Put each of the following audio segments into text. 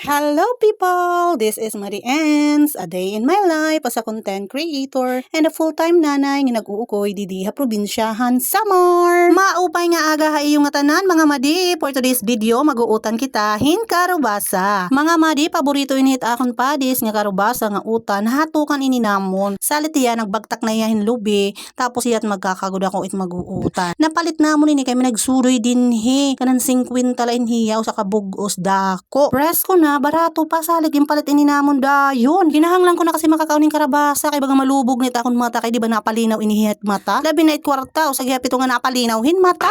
Hello people! This is Marie Ans, a day in my life as a content creator and a full-time nanay nga nag-uukoy didiha probinsyahan Samar. Maupay nga aga haiyong nga tanan mga madi. For today's video, mag-uutan kita hin karubasa. Mga madi, paborito init akon padis nga karubasa nga utan hatukan ininamon. Salit iya nagbagtak na iya lubi tapos iya't magkakagod ako it mag-uutan. Napalit namon ini kami nagsuroy din kanan 50 talain hiya o sa kabugos dako. Presko na barato pa salig yung palit ini namon dayon. Ginahanglan ko na kasi makakauning karabasa kay baga malubog nit akong mata kay di ba napalinaw inihiyat mata. Labi na kwarta o sa gihapito nga napalinaw hin mata.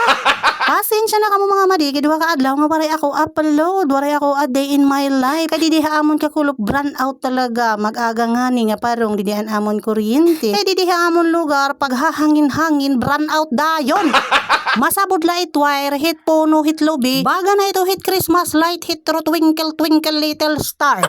Pasensya na kamo mga madi kay duha ka adlaw nga waray ako upload, waray ako a day in my life. Kay didiha amon kakulop brand out talaga mag-aga ngani nga parong didihan amon kuryente. Kay didiha amon lugar pag hahangin-hangin brand out dayon. Masabod light wire, hit puno, hit lobby. Baga na ito hit Christmas light, hit through twinkle twinkle little star.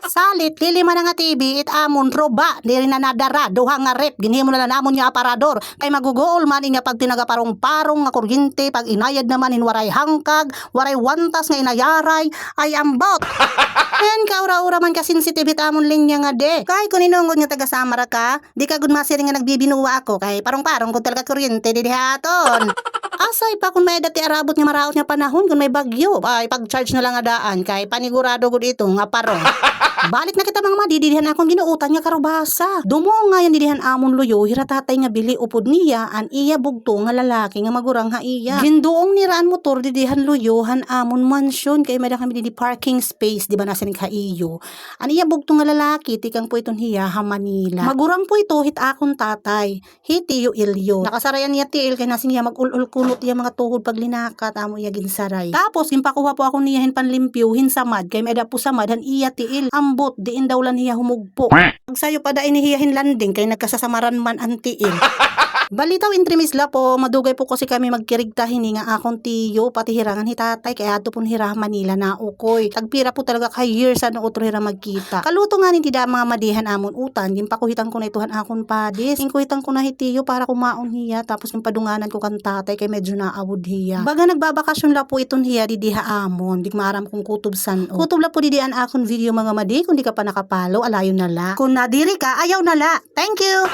Salit, lilima na nga TV, it amon roba, di rin na nadara, duha nga rep, ginhimo na namon nga aparador, kay magugool man nga pag tinagaparong-parong nga kuryente, pag inayad naman in waray hangkag, waray wantas nga inayaray, ay ambot. Ayan kaura-ura man ka sensitive amon linya nga de. Kay kung inungod nga taga Samara ka, di ka gud masiri nga nagbibinuwa ako, kay parong-parong kung talaga kuryente, di dihaton. Asay pa kung may dati arabot nga maraot nga panahon kung may bagyo, ay pag-charge na lang nga daan, kay panigurado gud ito nga parong. Balik na kita mga madididihan akong ginuutan nga karubasa. Dumo nga yan didihan amon luyo, hiratatay nga bili upod niya, an iya bugto nga lalaki nga magurang ha iya. Gindoong niraan motor didihan luyo, han amon mansyon, kay may kami di parking space, di ba nasa ning iyo. An iya bugto nga lalaki, tikang po iton hiya ha Manila. Magurang po ito, hit akong tatay, hitiyo ilyo. Nakasarayan niya tiil, kay nasing iya mag-ulul kunot iya mga tuhod pag linakat, amo iya ginsaray. Tapos, gimpakuha po ako niyahin panlimpyo, hinsamad, kay may po samad, han iya tiil. Ambot, diin daw lan hiya humugpo. Pagsayo pa da inihiyahin landing kay nagkasasamaran man ang tiil. Balitaw intrimisla po, madugay po kasi kami magkirigta hini nga akong tiyo, pati hirangan hitatay, kaya ato pong hira Manila na ukoy. Tagpira po talaga kay years ano utro hira magkita. Kaluto nga niti da mga madihan amon utan, gimpakuhitan ko na ituhan akong padis. Ingkuhitan ko na hitiyo para kumaon hiya, tapos yung padunganan ko kan tatay kay medyo naawod hiya. Baga nagbabakasyon la po iton hiya didiha amon, di maaram kong kutob san o. Kutob la po didian akong video mga madi, kung di ka pa nakapalo, alayon na la. Kung nadiri ka, ayaw na la. Thank you!